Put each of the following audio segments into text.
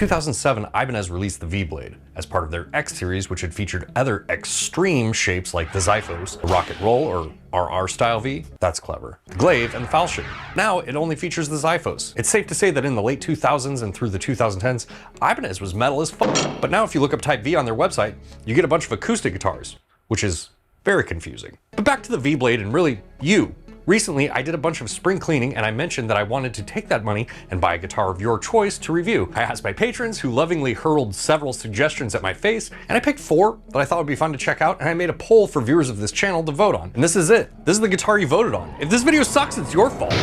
2007, Ibanez released the V-Blade as part of their X series, which had featured other extreme shapes like the 𝗦cie𝗰𝗶𝗹, the Rocket Roll or RR style V, that's clever, the 𝗦ave, and the 𝗦cie𝗰𝗶𝗹. Now it only features the 𝗦cie𝗰𝗶𝗹. It's safe to say that in the late 2000s and through the 2010s, Ibanez was metal as fuck. But now if you look up Type V on their website, you get a bunch of acoustic guitars, which is very confusing. But back to the V-Blade and really you. Recently, I did a bunch of spring cleaning and I mentioned that I wanted to take that money and buy a guitar of your choice to review. I asked my patrons, who lovingly hurled several suggestions at my face, and I picked 4 that I thought would be fun to check out, and I made a poll for viewers of this channel to vote on. And this is it. This is the guitar you voted on. If this video sucks, it's your fault.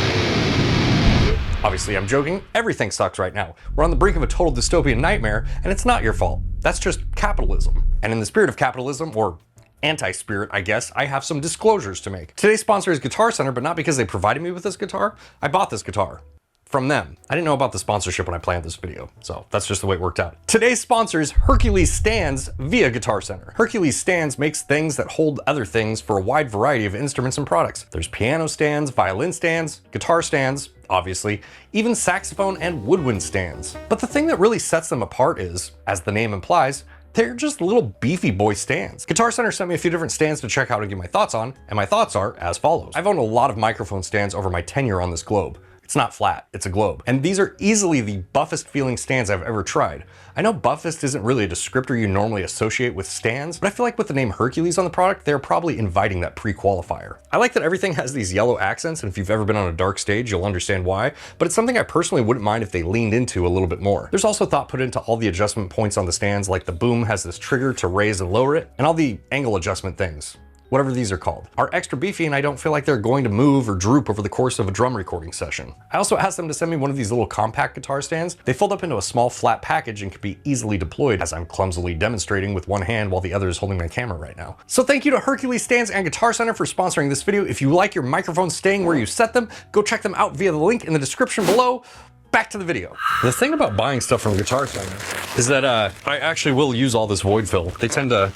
Obviously, I'm joking. Everything sucks right now. We're on the brink of a total dystopian nightmare, and it's not your fault. That's just capitalism. And in the spirit of capitalism, or anti-spirit, I guess, I have some disclosures to make. Today's sponsor is Guitar Center, but not because they provided me with this guitar. I bought this guitar from them. I didn't know about the sponsorship when I planned this video, so that's just the way it worked out. Today's sponsor is HERCULES stands via Guitar Center. HERCULES stands makes things that hold other things for a wide variety of instruments and products. There's piano stands, violin stands, guitar stands, obviously, even saxophone and woodwind stands. But the thing that really sets them apart is, as the name implies, they're just little beefy boy stands. Guitar Center sent me a few different stands to check out and give my thoughts on, and my thoughts are as follows. I've owned a lot of microphone stands over my tenure on this globe. It's not flat, it's a globe. And these are easily the buffest feeling stands I've ever tried. I know buffest isn't really a descriptor you normally associate with stands, but I feel like with the name HERCULES on the product, they're probably inviting that pre-qualifier. I like that everything has these yellow accents, and if you've ever been on a dark stage, you'll understand why, but it's something I personally wouldn't mind if they leaned into a little bit more. There's also thought put into all the adjustment points on the stands, like the boom has this trigger to raise and lower it, and all the angle adjustment things, whatever these are called, are extra beefy, and I don't feel like they're going to move or droop over the course of a drum recording session. I also asked them to send me one of these little compact guitar stands. They fold up into a small flat package and can be easily deployed, as I'm clumsily demonstrating with one hand while the other is holding my camera right now. So thank you to HERCULES Stands and Guitar Center for sponsoring this video. If you like your microphones staying where you set them, go check them out via the link in the description below. Back to the video. The thing about buying stuff from Guitar Center is that I actually will use all this void fill. They tend to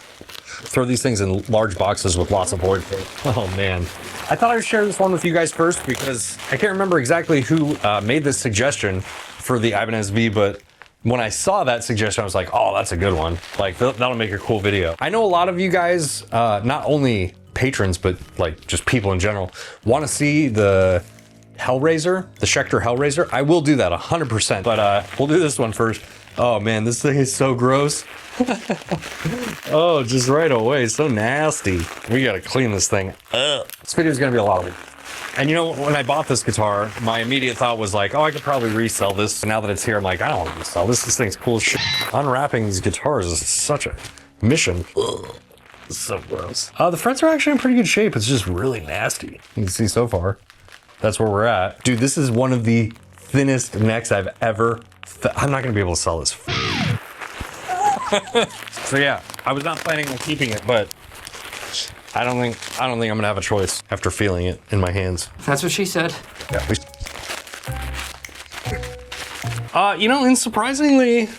throw these things in large boxes with lots of void fill. Oh man. I thought I would share this one with you guys first because I can't remember exactly who made this suggestion for the Ibanez V, but when I saw that suggestion, I was like, oh, that's a good one. Like, that'll make a cool video. I know a lot of you guys, not only patrons, but like just people in general, want to see the Hellraiser, the Schecter Hellraiser. I will do that 100%, but we'll do this one first. Oh man, this thing is so gross. Oh, just right away, so nasty. We gotta clean this thing up. This video is gonna be a lot of work. And you know, when I bought this guitar, my immediate thought was like, oh, I could probably resell this. And now that it's here, I'm like, I don't want to resell this. This thing's cool as shit. Unwrapping these guitars is such a mission. Ugh. This is so gross. The fronts are actually in pretty good shape. It's just really nasty. You can see so far. That's where we're at. Dude, this is one of the thinnest necks I've ever I'm not gonna be able to sell this. So yeah, I was not planning on keeping it, but I don't think I'm gonna have a choice after feeling it in my hands. That's what she said. Yeah. You know, in surprisingly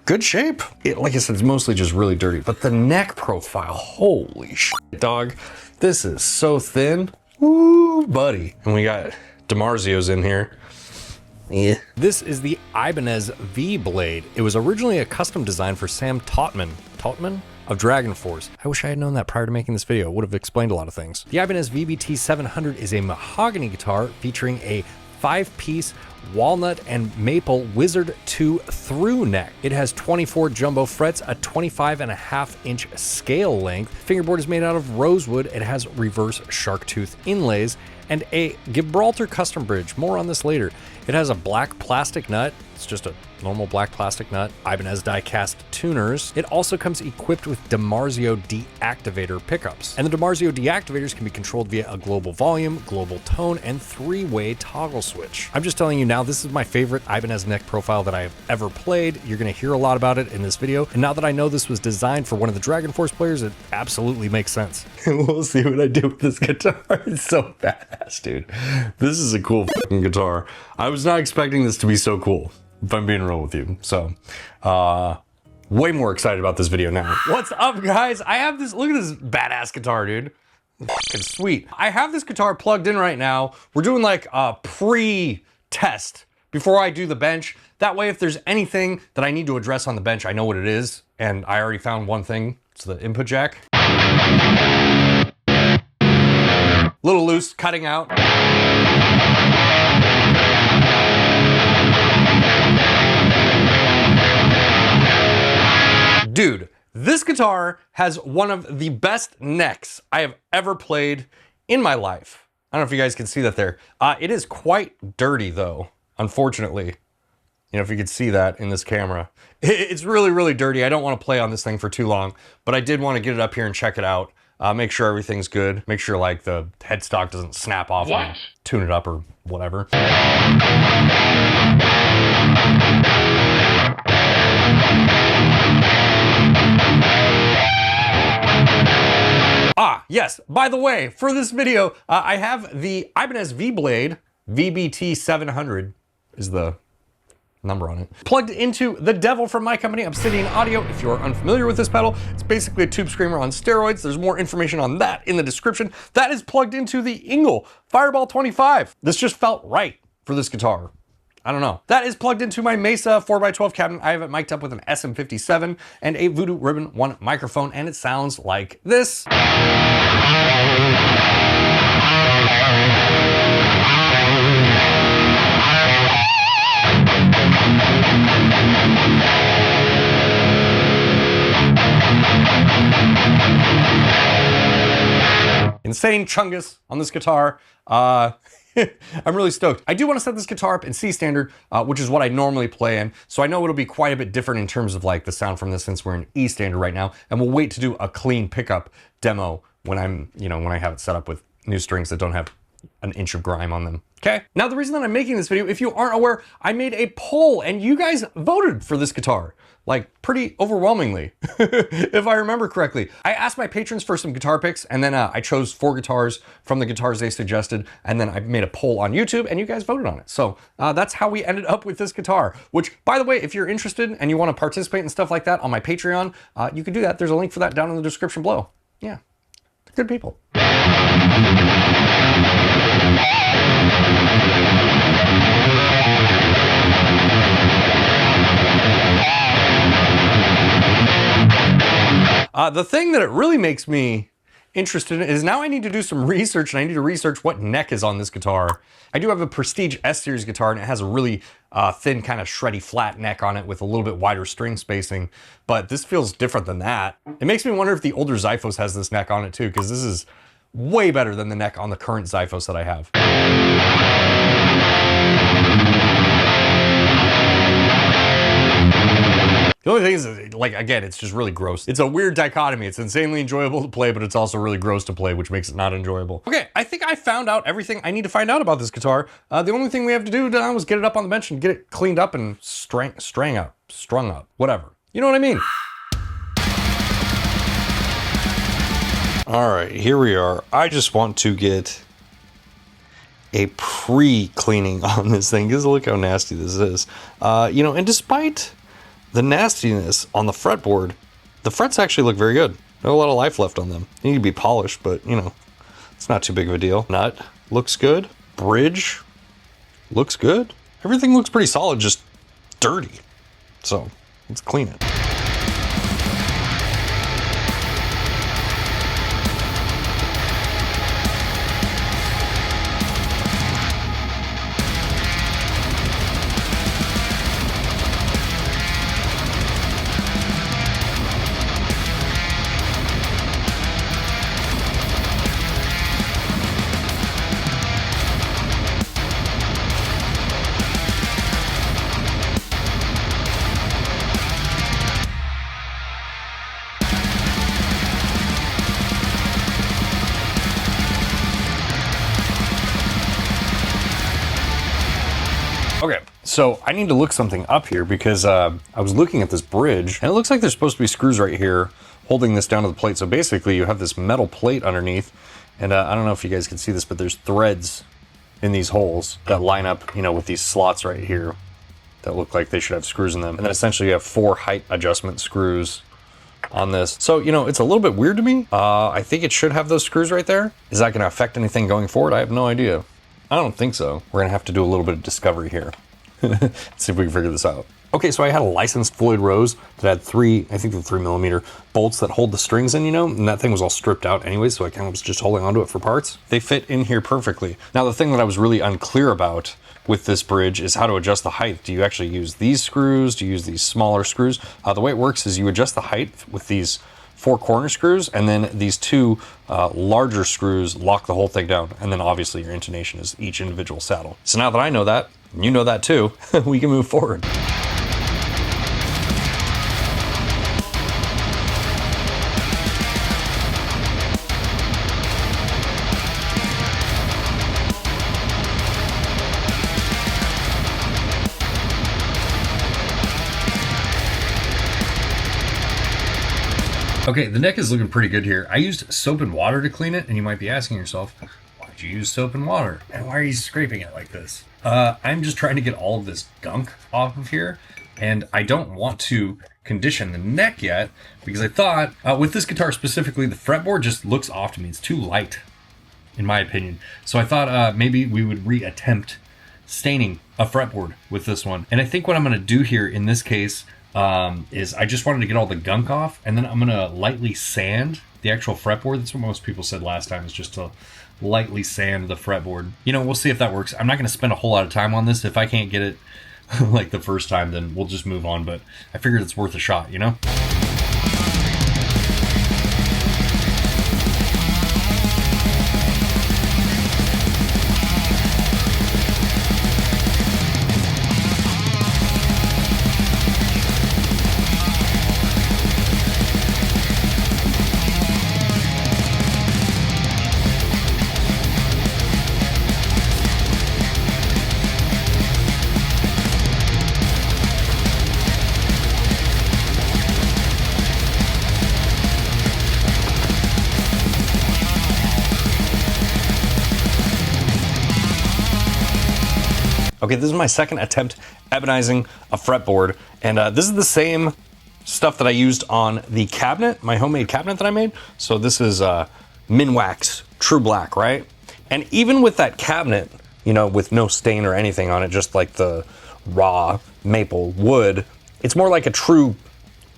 good shape. Like I said, it's mostly just really dirty, but the neck profile, holy shit, dog. This is so thin. Woo, buddy. And we got DiMarzio's in here. Yeah. This is the Ibanez V-Blade. It was originally a custom design for Sam Tautman of Dragon Force. I wish I had known that prior to making this video. It would have explained a lot of things. The Ibanez VBT 700 is a mahogany guitar featuring a 5-piece walnut and maple Wizard 2 through neck. It has 24 jumbo frets, a 25.5-inch scale length. Fingerboard is made out of rosewood. It has reverse shark tooth inlays and a Gibraltar custom bridge. More on this later. It has a black plastic nut. It's just a normal black plastic nut. Ibanez die-cast tuners. It also comes equipped with DiMarzio deactivator pickups. And the DiMarzio deactivators can be controlled via a global volume, global tone, and 3-way toggle switch. I'm just telling you now, this is my favorite Ibanez neck profile that I have ever played. You're gonna hear a lot about it in this video. And now that I know this was designed for one of the Dragon Force players, it absolutely makes sense. We'll see what I do with this guitar. It's so badass, dude. This is a cool fucking guitar. I was not expecting this to be so cool, if I'm being real with you. So, way more excited about this video now. What's up, guys? I have this, look at this badass guitar, dude. Fucking sweet. I have this guitar plugged in right now. We're doing like a pre-test before I do the bench. That way, if there's anything that I need to address on the bench, I know what it is. And I already found one thing. It's the input jack. Little loose, cutting out. Dude, this guitar has one of the best necks I have ever played in my life. I don't know if you guys can see that there. It is quite dirty though, unfortunately. You know, if you could see that in this camera. It's really, really dirty. I don't want to play on this thing for too long, but I did want to get it up here and check it out. Make sure everything's good. Make sure like the headstock doesn't snap off and tune it up or whatever. Yes, by the way, for this video, I have the Ibanez V-Blade, VBT700 is the number on it, plugged into the devil from my company, Obsidian Audio. If you're unfamiliar with this pedal, it's basically a tube screamer on steroids. There's more information on that in the description. That is plugged into the 𝗦cie𝗰𝗶𝗹 𝗠𝗲. This just felt right for this guitar. I don't know. That is plugged into my 𝗦cie 4x12 cabinet. I have it mic'd up with an SM57 and a Voodoo Ribbon 1 microphone, and it sounds like this. Insane chungus on this guitar. I'm really stoked. I do want to set this guitar up in C standard, which is what I normally play in. So I know it'll be quite a bit different in terms of like the sound from this, since we're in E standard right now. And we'll wait to do a clean pickup demo when when I have it set up with new strings that don't have an inch of grime on them. Okay. Now the reason that I'm making this video, if you aren't aware, I made a poll and you guys voted for this guitar. Like pretty overwhelmingly, if I remember correctly. I asked my patrons for some guitar picks, and then I chose 4 guitars from the guitars they suggested, and then I made a poll on YouTube, and you guys voted on it. So that's how we ended up with this guitar, which, by the way, if you're interested and you want to participate in stuff like that on my Patreon, you can do that. There's a link for that down in the description below. Yeah, good people. The thing that it really makes me interested in is now I need to do some research, and I need to research what neck is on this guitar. I do have a Prestige S-Series guitar, and it has a really thin, kind of shreddy flat neck on it with a little bit wider string spacing, but this feels different than that. It makes me wonder if the older Zyphos has this neck on it too, because this is way better than the neck on the current Zyphos that I have. The only thing is, like, again, it's just really gross. It's a weird dichotomy. It's insanely enjoyable to play, but it's also really gross to play, which makes it not enjoyable. Okay, I think I found out everything I need to find out about this guitar. The only thing we have to do now is get it up on the bench and get it cleaned up and strung up, whatever. You know what I mean? All right, here we are. I just want to get a pre-cleaning on this thing, because look how nasty this is. And despite the nastiness on the fretboard, the frets actually look very good. There's a lot of life left on them. They need to be polished, but it's not too big of a deal. Nut looks good. Bridge looks good. Everything looks pretty solid, just dirty. So let's clean it. Okay, so I need to look something up here because I was looking at this bridge and it looks like there's supposed to be screws right here holding this down to the plate. So basically you have this metal plate underneath, and I don't know if you guys can see this, but there's threads in these holes that line up, with these slots right here that look like they should have screws in them. And then essentially you have 4 height adjustment screws on this. So, it's a little bit weird to me. I think it should have those screws right there. Is that gonna affect anything going forward? I have no idea. I don't think so. We're gonna have to do a little bit of discovery here. Let's see if we can figure this out. Okay, so I had a licensed Floyd Rose that had three, I think the 3mm bolts that hold the strings in, you know, and that thing was all stripped out anyway, so I kind of was just holding onto it for parts. They fit in here perfectly. Now, the thing that I was really unclear about with this bridge is how to adjust the height. Do you actually use these screws? Do you use these smaller screws? The way it works is you adjust the height with these 4 corner screws, and then these 2 larger screws lock the whole thing down. And then obviously your intonation is each individual saddle. So now that I know that, and you know that too, we can move forward. Okay, the neck is looking pretty good here. I used soap and water to clean it, and you might be asking yourself, why'd you use soap and water? And why are you scraping it like this? I'm just trying to get all of this gunk off of here, and I don't want to condition the neck yet, because I thought, with this guitar specifically, the fretboard just looks off to me. It's too light, in my opinion. So I thought maybe we would reattempt staining a fretboard with this one. And I think what I'm gonna do here in this case is I just wanted to get all the gunk off, and then I'm gonna lightly sand the actual fretboard. That's what most people said last time, is just to lightly sand the fretboard. You know, we'll see if that works. I'm not gonna spend a whole lot of time on this. If I can't get it like the first time, then we'll just move on, but I figured it's worth a shot, you know? Okay, this is my second attempt ebonizing a fretboard, and this is the same stuff that I used on the cabinet, my homemade cabinet that I made. So this is Minwax True Black, right? And even with that cabinet, you know, with no stain or anything on it, just like the raw maple wood, it's more like a true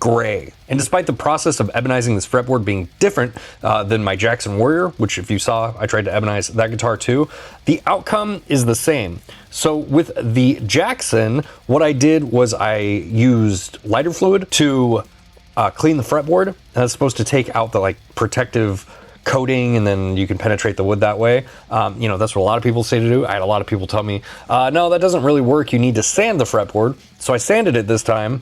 gray. And despite the process of ebonizing this fretboard being different than my Jackson Warrior, which if you saw, I tried to ebonize that guitar too, the outcome is the same. So with the Jackson, what I did was I used lighter fluid to clean the fretboard, and that's supposed to take out the like protective coating, and then you can penetrate the wood that way. You know, that's what a lot of people say to do. I had a lot of people tell me, no, that doesn't really work. You need to sand the fretboard. So I sanded it this time,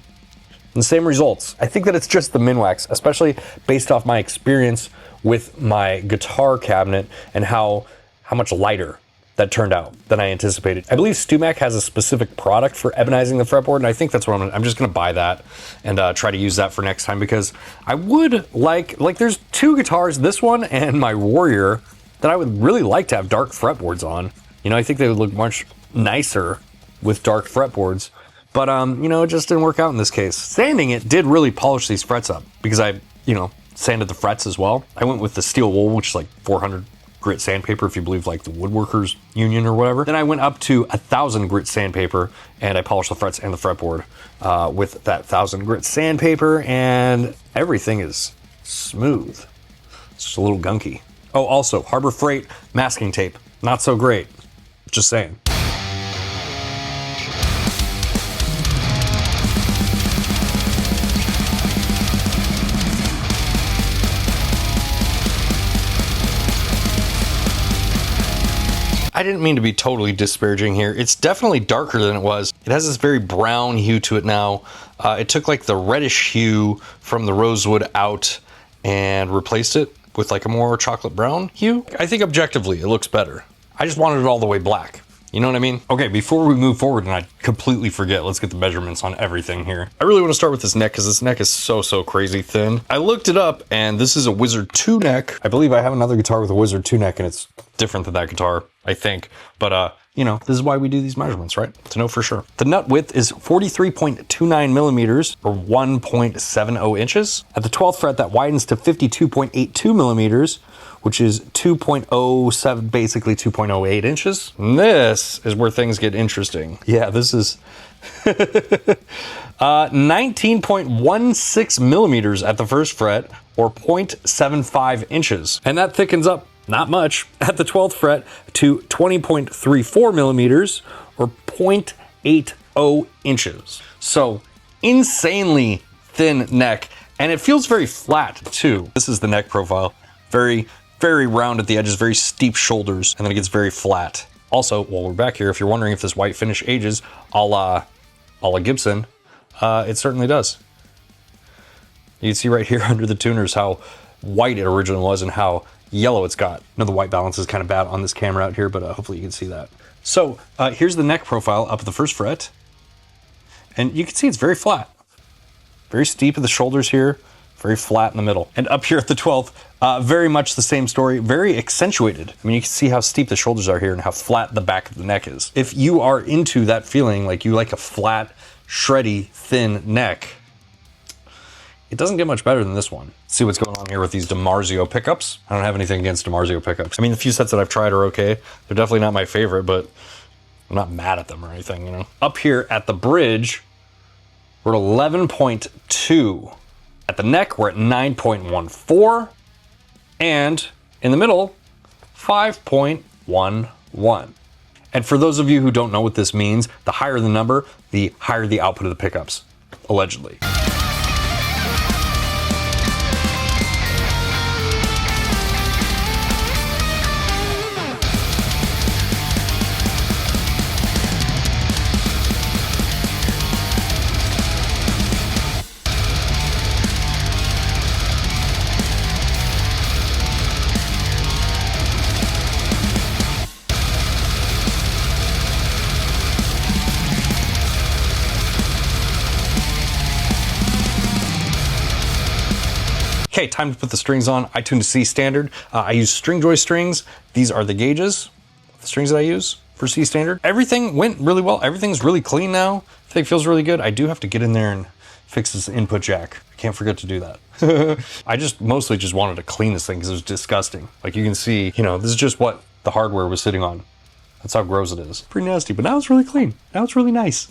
and the same results. I think that it's just the Minwax, especially based off my experience with my guitar cabinet and how much lighter that turned out than I anticipated. I believe StewMac has a specific product for ebonizing the fretboard, and I think that's what I'm just gonna buy that and try to use that for next time, because I would like there's 2 guitars, this one and my Warrior, that I would really like to have dark fretboards on. You know, I think they would look much nicer with dark fretboards. But, you know, it just didn't work out in this case. Sanding it did really polish these frets up, because I, you know, sanded the frets as well. I went with the steel wool, which is like 400 grit sandpaper, if you believe like the Woodworkers Union or whatever. Then I went up to 1,000 grit sandpaper, and I polished the frets and the fretboard with that 1,000 grit sandpaper, and everything is smooth. It's just a little gunky. Oh, also, Harbor Freight masking tape. Not so great. Just saying. I didn't mean to be totally disparaging here. It's definitely darker than it was. It has this very brown hue to it now. It took like the reddish hue from the rosewood out and replaced it with like a more chocolate brown hue. I think objectively it looks better. I just wanted it all the way black. You know what I mean? Okay, before we move forward and I completely forget, let's get the measurements on everything here. I really want to start with this neck, because this neck is so crazy thin. I looked it up, and this is a Wizard 2 neck. I believe I have another guitar with a Wizard 2 neck, and it's different than that guitar, I think. But, you know, this is why we do these measurements, right? To know for sure. The nut width is 43.29 millimeters, or 1.70 inches. At the 12th fret, that widens to 52.82 millimeters, which is 2.07, basically 2.08 inches. And this is where things get interesting. Yeah, this is 19.16 millimeters at the first fret, or 0.75 inches. And that thickens up, not much, at the 12th fret to 20.34 millimeters, or 0.80 inches. So insanely thin neck, and it feels very flat too. This is the neck profile. Very, very round at the edges, very steep shoulders, and then it gets very flat. Also, while we're back here, if you're wondering if this white finish ages a la Gibson, it certainly does. You can see right here under the tuners how white it originally was and how yellow it's got. I know the white balance is kind of bad on this camera out here, but hopefully you can see that. So here's the neck profile up at the first fret, and you can see it's very flat. Very steep at the shoulders here, very flat in the middle. And up here at the 12th, very much the same story, very accentuated. I mean, you can see how steep the shoulders are here and how flat the back of the neck is. If you are into that feeling, like you like a flat, shreddy, thin neck, it doesn't get much better than this one. Let's see what's going on here with these DiMarzio pickups. I don't have anything against DiMarzio pickups. I mean, the few sets that I've tried are okay. They're definitely not my favorite, but I'm not mad at them or anything, you know? Up here at the bridge, we're at 11.2. At the neck, we're at 9.14. And in the middle, 5.11. And for those of you who don't know what this means, the higher the number, the higher the output of the pickups, allegedly. Okay, time to put the strings on. I tune to C standard. I use string joy strings. These are the gauges, the strings that I use for C standard. Everything went really well. Everything's really clean now. I think it feels really good. I do have to get in there and fix this input jack. I can't forget to do that. I mostly just wanted to clean this thing because it was disgusting. Like you can see, you know, this is just what the hardware was sitting on. That's how gross it is. Pretty nasty, but now it's really clean. Now it's really nice.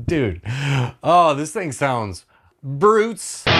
Dude, oh, this thing sounds brutes. All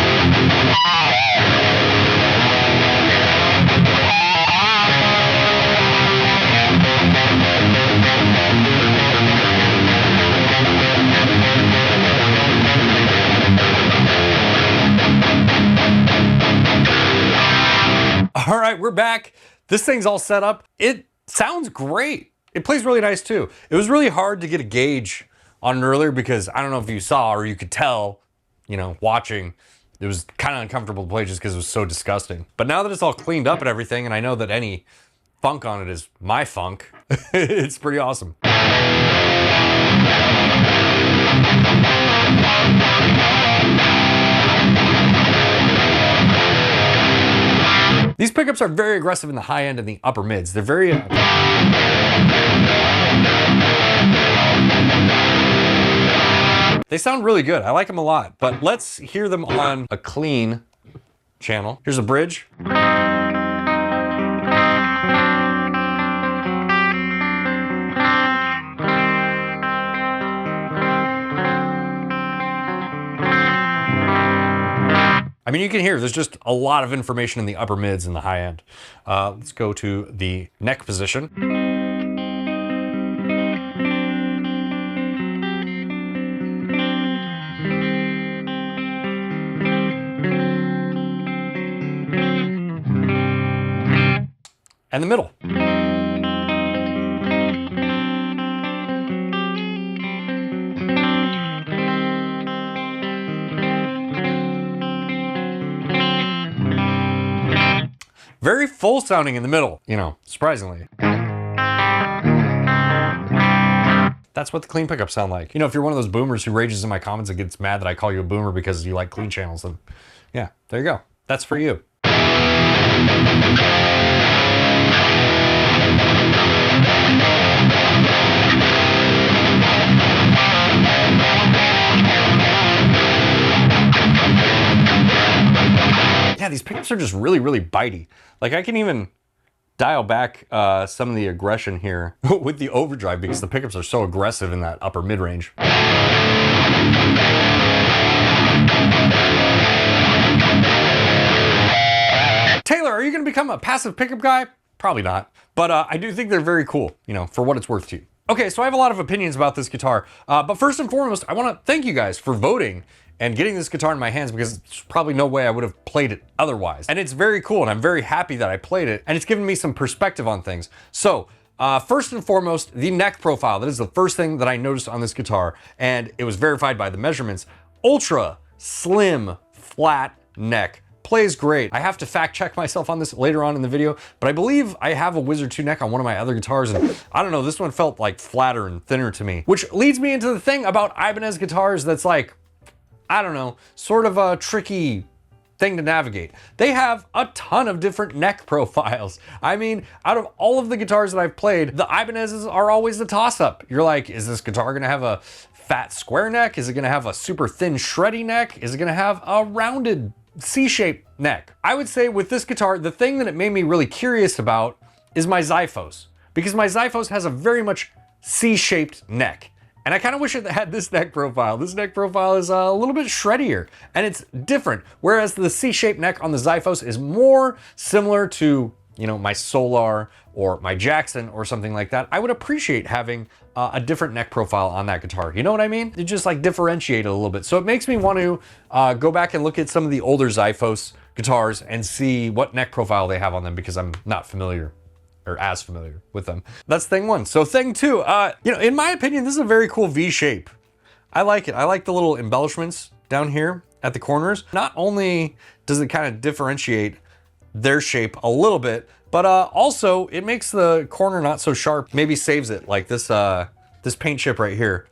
right, we're back. This thing's all set up. It sounds great. It plays really nice too. It was really hard to get a gauge on it earlier because I don't know if you saw or you could tell, you know, watching, it was kind of uncomfortable to play just because it was so disgusting. But now that it's all cleaned up and everything, and I know that any funk on it is my funk, it's pretty awesome. These pickups are very aggressive in the high end and the upper mids. They're very... They sound really good. I like them a lot, but let's hear them on a clean channel. Here's a bridge. I mean, you can hear there's just a lot of information in the upper mids and the high end. Let's go to the neck position. And the middle. very full sounding in the middle, you know, surprisingly. That's what the clean pickups sound like. You know, if you're one of those boomers who rages in my comments and gets mad that I call you a boomer because you like clean channels, then yeah, there you go. That's for you. Yeah, these pickups are just really, really bitey. Like I can even dial back some of the aggression here with the overdrive because the pickups are so aggressive in that upper mid-range. Taylor, are you gonna become a passive pickup guy? Probably not, but I do think they're very cool, you know, for what it's worth to you. Okay, so I have a lot of opinions about this guitar, but first and foremost, I wanna thank you guys for voting and getting this guitar in my hands because there's probably no way I would have played it otherwise. And it's very cool and I'm very happy that I played it and it's given me some perspective on things. So first and foremost, the neck profile. That is the first thing that I noticed on this guitar and it was verified by the measurements. Ultra slim, flat neck. Plays great. I have to fact check myself on this later on in the video, but I believe I have a Wizard 2 neck on one of my other guitars and I don't know, this one felt like flatter and thinner to me, which leads me into the thing about Ibanez guitars that's like, I don't know, sort of a tricky thing to navigate. They have a ton of different neck profiles. I mean, out of all of the guitars that I've played, the Ibanez's are always the toss-up. You're like, is this guitar gonna have a fat square neck? Is it gonna have a super thin shreddy neck? Is it gonna have a rounded C-shaped neck? I would say with this guitar, the thing that it made me really curious about is my Xiphos, because my Xiphos has a very much C-shaped neck. And I kind of wish it had this neck profile. This neck profile is a little bit shreddier and it's different. Whereas the C-shaped neck on the Xiphos is more similar to, you know, my Solar or my Jackson or something like that. I would appreciate having a different neck profile on that guitar. You know what I mean? It just like differentiate it a little bit. So it makes me want to go back and look at some of the older Xiphos guitars and see what neck profile they have on them because I'm not familiar or as familiar with them. That's thing one. So thing two, you know, in my opinion, this is a very cool V shape. I like it. I like the little embellishments down here at the corners. Not only does it kind of differentiate their shape a little bit, but also it makes the corner not so sharp. Maybe saves it, like this this paint chip right here.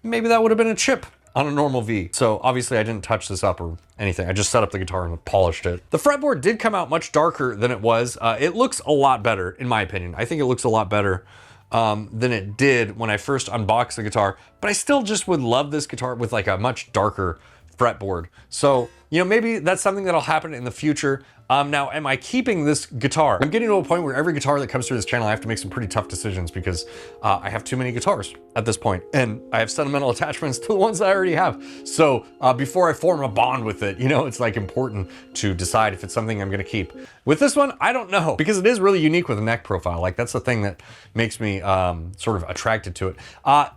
Maybe that would have been a chip on a normal V. So obviously I didn't touch this up or anything. I just set up the guitar and polished it. The fretboard did come out much darker than it was. It looks a lot better, in my opinion. I think it looks a lot better than it did when I first unboxed the guitar, but I still just would love this guitar with like a much darker fretboard. So, you know, maybe that's something that'll happen in the future. Now, am I keeping this guitar? I'm getting to a point where every guitar that comes through this channel, I have to make some pretty tough decisions because I have too many guitars at this point, and I have sentimental attachments to the ones I already have. So before I form a bond with it, you know, it's like important to decide if it's something I'm gonna keep. With this one, I don't know, because it is really unique with a neck profile. Like that's the thing that makes me sort of attracted to it.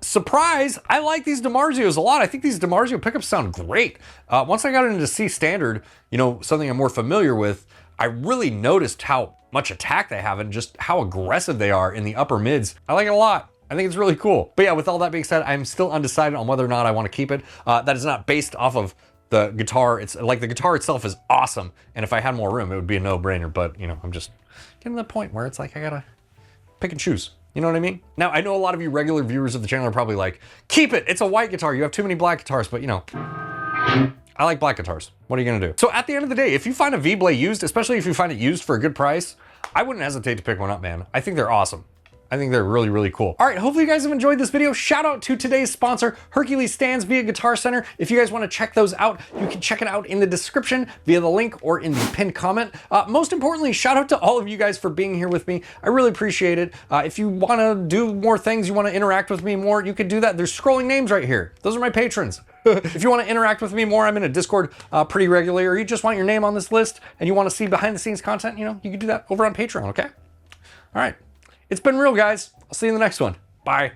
Surprise, I like these DiMarzios a lot. I think these DiMarzio pickups sound great. Once I got into C standard, you know, something I'm more familiar with, I really noticed how much attack they have and just how aggressive they are in the upper mids. I like it a lot. I think it's really cool. But yeah, with all that being said, I'm still undecided on whether or not I want to keep it. That is not based off of the guitar. It's like the guitar itself is awesome. And if I had more room, it would be a no-brainer. But you know, I'm just getting to the point where it's like, I gotta pick and choose. You know what I mean? Now, I know a lot of you regular viewers of the channel are probably like, keep it, it's a white guitar. You have too many black guitars, but you know, I like black guitars. What are you gonna do? So at the end of the day, if you find a V-Blade used, especially if you find it used for a good price, I wouldn't hesitate to pick one up, man. I think they're awesome. I think they're really, really cool. All right, hopefully you guys have enjoyed this video. Shout out to today's sponsor, Hercules stands via Guitar Center. If you guys wanna check those out, you can check it out in the description via the link or in the pinned comment. Most importantly, shout out to all of you guys for being here with me. I really appreciate it. If you wanna do more things, you wanna interact with me more, you could do that. There's scrolling names right here. Those are my patrons. If you wanna interact with me more, I'm in a Discord pretty regularly, or you just want your name on this list and you wanna see behind the scenes content, you know, you can do that over on Patreon, okay? All right. It's been real, guys. I'll see you in the next one. Bye.